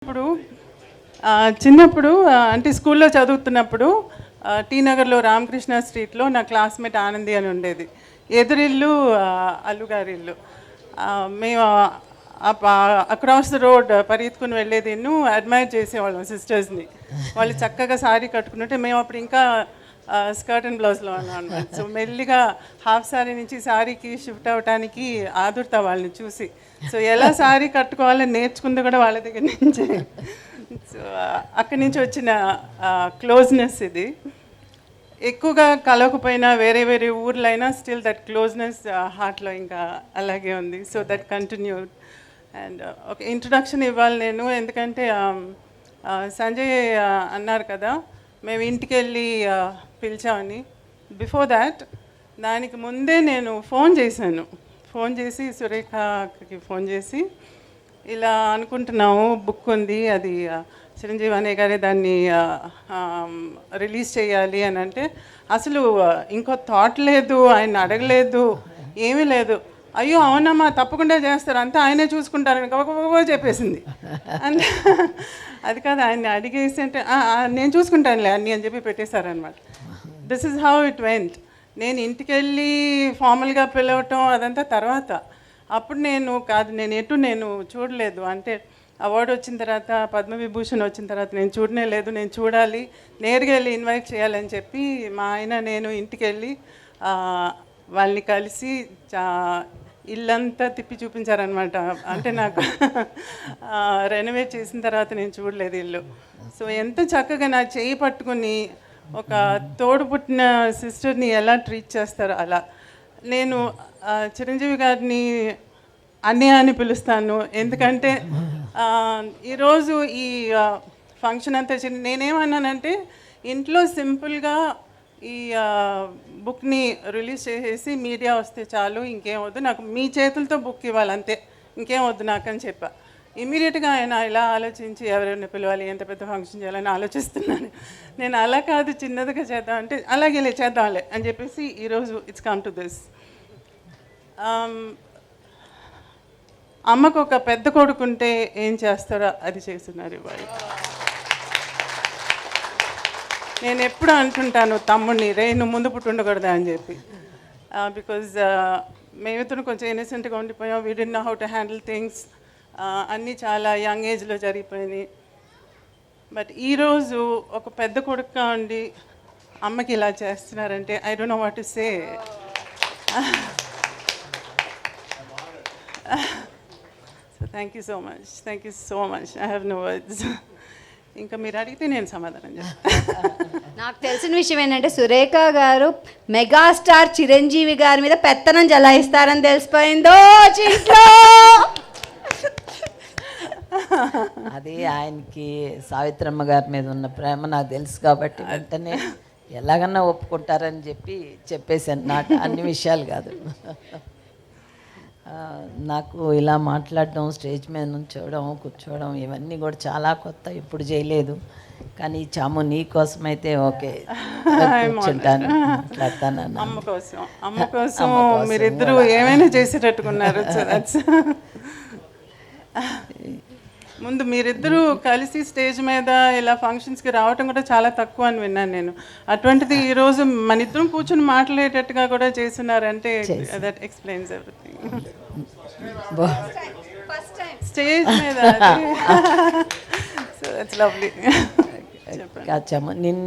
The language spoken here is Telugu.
ఇప్పుడు చిన్నప్పుడు అంటే స్కూల్లో చదువుతున్నప్పుడు టీ నగర్లో రామకృష్ణ స్ట్రీట్లో నా క్లాస్మేట్ ఆనంది అని ఉండేది. ఎదురిల్లు అల్లుగారి ఇల్లు. మేము అక్రాస్ ద రోడ్ పరిగెత్తుకుని వెళ్ళేది అడ్మైర్ చేసేవాళ్ళం సిస్టర్స్ని. వాళ్ళు చక్కగా శారీ కట్టుకుంటుంటే మేము అప్పుడు ఇంకా స్కర్ట్ అండ్ బ్లౌజ్లో ఉన్నాం అనమాట. సో మెల్లిగా హాఫ్ శారీ నుంచి శారీకి షిఫ్ట్ అవ్వడానికి ఆదుర్తా వాళ్ళని చూసి. సో ఎలా శారీ కట్టుకోవాలని నేర్చుకుంది కూడా వాళ్ళ దగ్గర నుంచి. సో అక్కడి నుంచి వచ్చిన క్లోజ్నెస్ ఇది. ఎక్కువగా కలవకపోయినా వేరే వేరే ఊర్లైనా స్టిల్ దట్ క్లోజ్నెస్ హార్ట్లో ఇంకా అలాగే ఉంది. So that continued. అండ్ ఒక ఇంట్రొడక్షన్ ఇవ్వాలి నేను, ఎందుకంటే సంజయ్ అన్నారు కదా మేము ఇంటికి వెళ్ళి పిలిచామని. బిఫోర్ దాట్ దానికి ముందే నేను ఫోన్ చేసి సురేఖకి ఫోన్ చేసి ఇలా అనుకుంటున్నాము, బుక్ ఉంది, అది చిరంజీవి అనే గారే దాన్ని రిలీజ్ చేయాలి అని అంటే అసలు ఇంకో థాట్ లేదు, ఆయన అడగలేదు, ఏమీ లేదు. అయ్యో అవునమ్మా తప్పకుండా చేస్తారు, అంతా ఆయనే చూసుకుంటారని గబగబా చెప్పేసింది. అంటే అది కాదు, ఆయన్ని అడిగేసి అంటే నేను చూసుకుంటానులే అన్నీ అని చెప్పి పెట్టేశారనమాట. This is how it went. నేను ఇంటికి వెళ్ళి ఫార్మల్గా పిలవటం అదంతా తర్వాత. అప్పుడు నేను చూడలేదు. అంటే అవార్డు వచ్చిన తర్వాత, పద్మవిభూషణ్ వచ్చిన తర్వాత నేను చూడనే లేదు. నేను చూడాలి, నేరుగా వెళ్ళి ఇన్వైట్ చేయాలని చెప్పి మా ఆయన నేను ఇంటికి వెళ్ళి వాళ్ళని కలిసి ఇల్లంతా తిప్పి చూపించారనమాట. అంటే నాకు రెనోవేట్ చేసిన తర్వాత నేను చూడలేదు ఇల్లు. సో ఎంత చక్కగా నా చేయి పట్టుకుని ఒక తోడు పుట్టిన సిస్టర్ని ఎలా ట్రీట్ చేస్తారో అలా. నేను చిరంజీవి గారిని అన్నయ్య అని పిలుస్తాను, ఎందుకంటే ఈరోజు ఈ ఫంక్షన్ అంతా నేనేమన్నానంటే ఇంట్లో సింపుల్గా ఈ బుక్ని రిలీజ్ చేసేసి మీడియా వస్తే చాలు, ఇంకేం వద్దు నాకు, మీ చేతులతో బుక్ ఇవ్వాలి అంతే, ఇంకేం వద్దు నాకు అని చెప్పా. ఇమీడియట్గా ఆయన ఇలా ఆలోచించి ఎవరైనా పిలవాలి, ఎంత పెద్ద ఫంక్షన్ చేయాలని ఆలోచిస్తున్నాను. నేను అలా కాదు, చిన్నదిగా చేద్దాం అంటే అలాగే చేద్దాంలే అని చెప్పేసి ఈరోజు ఇట్స్ కమ్ టు దిస్. అమ్మకు ఒక పెద్ద కొడుకుంటే ఏం చేస్తారో అది చేస్తున్నారు ఇవాళ. నేను ఎప్పుడు అంటుంటాను తమ్ముడిని, నువ్వు ముందు పుట్టుండకూడదా అని చెప్పి. బికాజ్ మేమిద్దరు కొంచెం ఇన్నసెంట్గా ఉండిపోయాం. We did know how to handle things. అన్నీ చాలా యంగ్ ఏజ్లో జరిగిపోయినాయి. బట్ ఈరోజు ఒక పెద్ద కొడుకుగా ఉండి అమ్మకి ఇలా చేస్తున్నారంటే I don't know what to say. So thank you so much. I have no words. ఇంకా మీరు అడిగితే నేను సమాధానం చెప్తాను. నాకు తెలిసిన విషయం ఏంటంటే సురేఖ గారు మెగాస్టార్ చిరంజీవి గారి మీద పెత్తనం జలాయిస్తారని తెలిసిపోయిందో ఇంట్లో. అది ఆయనకి సావిత్రమ్మ గారి మీద ఉన్న ప్రేమ నాకు తెలుసు కాబట్టి వెంటనే ఎలాగన్నా ఒప్పుకుంటారని చెప్పేసాను. నాకు అన్ని విషయాలు కాదు, నాకు ఇలా మాట్లాడడం, స్టేజ్ మీద నుంచోవడం, కూర్చోవడం ఇవన్నీ కూడా చాలా కొత్త, ఎప్పుడు చేయలేదు. కానీ చాము నీ కోసం అయితే ఓకే కూర్చుంటాను, మాట్లాడతాను. అమ్మ కోసం మీరిద్దరూ ఏమైనా చేసేటట్టుకున్నారు. ముందు మీరిద్దరూ కలిసి స్టేజ్ మీద ఇలా ఫంక్షన్స్కి రావటం కూడా చాలా తక్కువ అని విన్నాను నేను. అటువంటిది ఈరోజు మన ఇద్దరం కూర్చొని మాట్లాడేటట్టుగా కూడా చేస్తున్నారంటే దట్ ఎక్స్ప్లెయిన్స్ ఎవ్రీథింగ్. స్టేజ్ మీద సో దట్స్ లవ్లీ. చెప్పండి.